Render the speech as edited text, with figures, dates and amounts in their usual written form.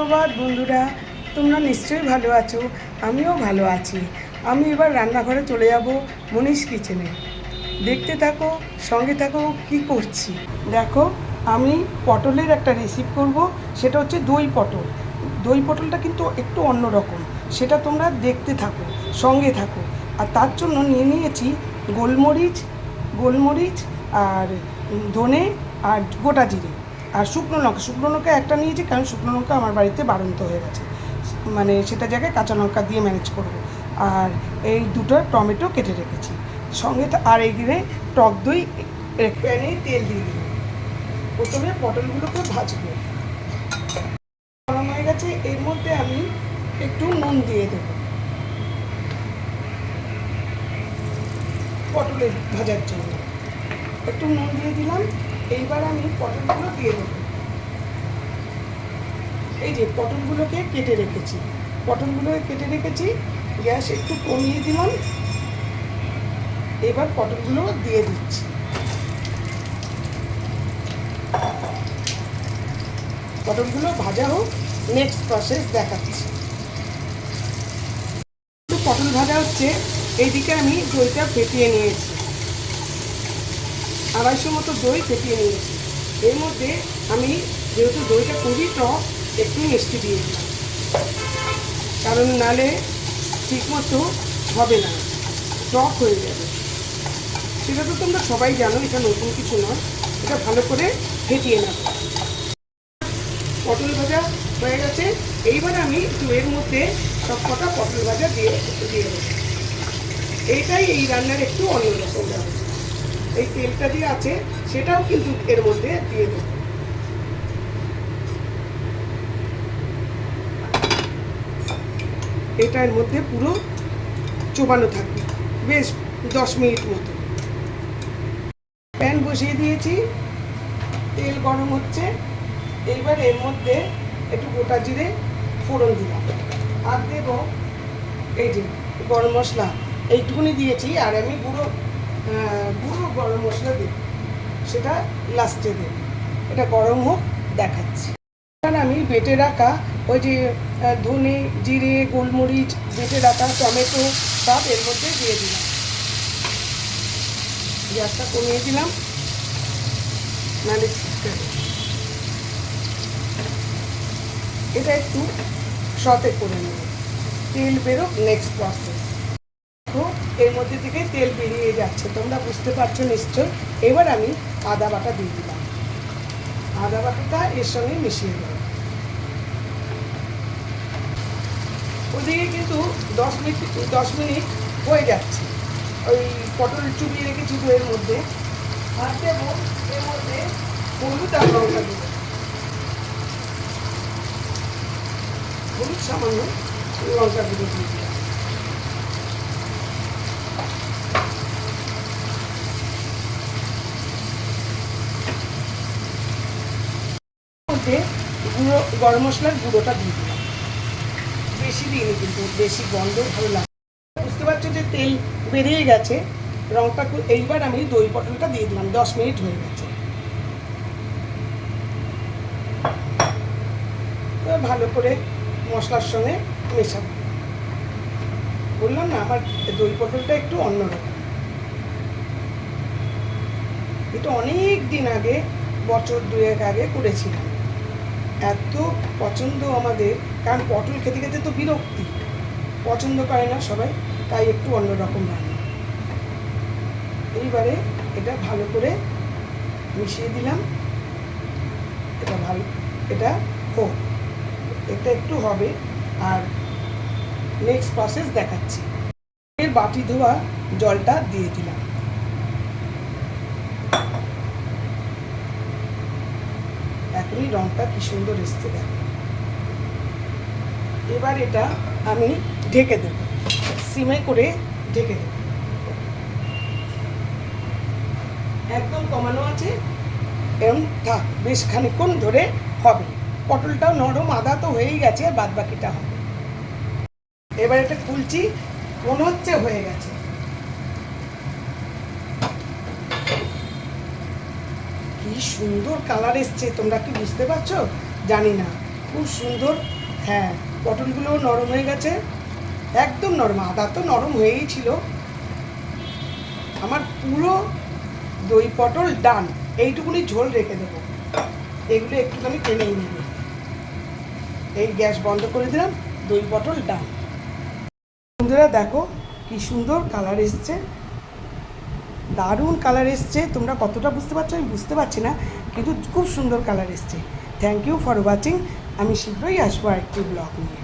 ধন্যবাদ বন্ধুরা, তোমরা নিশ্চয়ই ভালো আছো। আমিও ভালো আছি। আমি এবার রান্নাঘরে চলে যাব মনীষ কিচেনে। দেখতে থাকো, সঙ্গে থাকো কি করছি। দেখো, আমি পটলের একটা রেসিপি করব। সেটা হচ্ছে দই পটল। দই পটলটা কিন্তু একটু অন্যরকম, সেটা তোমরা দেখতে থাকো, সঙ্গে থাকো। আর তার জন্য নিয়ে নিয়েছি গোলমরিচ আর ধনে আর গোটা জিরে আর শুকনো লঙ্কা একটা নিয়েছি, কারণ শুকনো লঙ্কা আমার বাড়িতে বাড়ন্ত হয়ে গেছে, মানে সেটা জায়গায় কাঁচা লঙ্কা দিয়ে ম্যানেজ করব। আর এই দুটো টমেটো কেটে রেখেছি সঙ্গে। আর এইখানে টক দই, প্যানে তেল দিয়ে দিলাম। প্রথমে পটলগুলোকে ভাজবো। গরম হয়ে গেছে, এর মধ্যে আমি একটু নুন দিয়ে দেবো পটলের ভাজার জন্য। একটু নুন দিয়ে দিলাম। এইবার আমি পটলগুলো দিয়ে দেবো। এই যে পটলগুলোকে কেটে রেখেছি, গ্যাস একটু কমিয়ে দিলাম। এবার পটলগুলো দিয়ে দিচ্ছি। পটলগুলো ভাজা হোক, নেক্সট প্রসেস দেখাচ্ছি। পটল ভাজা হচ্ছে, এইদিকে আমি দইটা ফেটিয়ে নিয়েছি, 250 মতো দই ফেটিয়ে নিয়েছি। এর মধ্যে আমি যেহেতু দইটা খুবই টক, একটু মিষ্টি দিয়ে দিলাম, কারণ নালে ঠিকমতো হবে না, টক হয়ে যাবে। সেটা তো তোমরা সবাই জানো, এটা নতুন কিছু নয়। এটা ভালো করে ফেটিয়ে নেব। পটল ভাজা হয়ে গেছে। এইবার আমি এর মধ্যে সব কটা পটল ভাজা দিয়ে দেবো। এইটাই এই রান্নার একটু অন্যরকম ব্যাপার। এই তেলটা দিয়ে আছে, সেটাও কিন্তু এর মধ্যে দিয়ে দেবো। এটা এর মধ্যে পুরো চোবানো থাকবে বেশ 10 মিনিট মতো। প্যান বসিয়ে দিয়েছি, তেল গরম হচ্ছে। এইবার এর মধ্যে একটু গোটা জিরে ফোড়ন দিলাম, আর দেব এই যে গরম মশলা এইটুকুনি দিয়েছি। আর আমি গুঁড়ো গরম মশলা দেব, সেটা লাস্টে দেব। এটা গরম হোক, দেখাচ্ছি। আমি বেটে রাখা ওই যে ধনে জিরে গোলমরিচ, বেটে রাখা টমেটো সব এর মধ্যে দিয়ে দিলাম। গ্যাসটা কমিয়ে দিলাম, নাহলে ছিটকে যাবে। এটা একটু সতে করে নেব, তেল বেরোক, নেক্সট প্রসেস। তো এর মধ্যে থেকে তেল বেরিয়ে যাচ্ছে, তোমরা বুঝতে পারছো নিশ্চয়। এবার আমি আদা বাটা দিয়ে দিলাম। আদা বাটাটা এর সঙ্গে মিশিয়ে দেবো। ওদিকে কিন্তু 10 মিনিট হয়ে যাচ্ছে। ওই পটল চুবিয়ে রেখেছি তো এর মধ্যে। আর দেবো এর মধ্যে হলুদ আর লঙ্কা দেবো। হলুদ সামান্য, লঙ্কা গুঁড়ো দিয়ে দিলাম। মধ্যে গরম মশলার গুঁড়োটা দিয়ে দিলাম। বেশি দিইনি, কিন্তু বেশি গন্ধ ভালো লাগে। বুঝতে পারছো যে তেল বেরিয়ে গেছে, রঙটা। এইবার আমি দই পটলটা দিয়ে দিলাম। 10 মিনিট হয়ে গেছে। ভালো করে মশলার সঙ্গে মেশাবো। বললাম না, আমার দই পটলটা একটু অন্যরকম। এটা অনেক দিন আগে, বছর 2-1 আগে করেছিলাম। এত পছন্দ আমাদের, কারণ পটল খেতে খেতে তো বিরক্তি, পছন্দ করে না সবাই, তাই একটু অন্যরকম রান্না। এইবারে এটা ভালো করে মিশিয়ে দিলাম। এটা হোক, এটা একটু হবে। আর নেক্সট প্রসেস দেখাচ্ছি। এর বাটি ধোয়া জলটা দিয়ে দিলাম। এখনই রংটা কি সুন্দর এসছে, দেখো। এবার এটা আমি ঢেকে দেব, সিমে করে ঢেকে দেব। একদম কমানো আছে, এরকম থাক, বেশ খানিকক্ষণ ধরে হবে। পটলটাও নরম, আদা তো হয়েই গেছে, বাদ বাকিটা হবে। এবার এটা খুলছি, মনে হচ্ছে হয়ে গেছে। কি সুন্দর কালার এসছে, তোমরা কি বুঝতে পারছো জানি না। খুব সুন্দর। হ্যাঁ, পটলগুলোও নরম হয়ে গেছে, একদম নরম। আদা তো নরম হয়েই ছিল। আমার পুরো দই পটল ডান। এইটুকুনি ঝোল রেখে দেবো, এগুলো একটুখানি টেনেই নেবে। এই গ্যাস বন্ধ করে দিলাম, দই পটল ডান। বন্ধুরা দেখো কি সুন্দর কালার এসছে, দারুণ কালার এসছে। তোমরা কতটা বুঝতে পারছো আমি বুঝতে পারছি না, কিন্তু খুব সুন্দর কালার এসছে। Thank you for watching. আমি শীঘ্রই আসবো আরেকটি ব্লগ নিয়ে।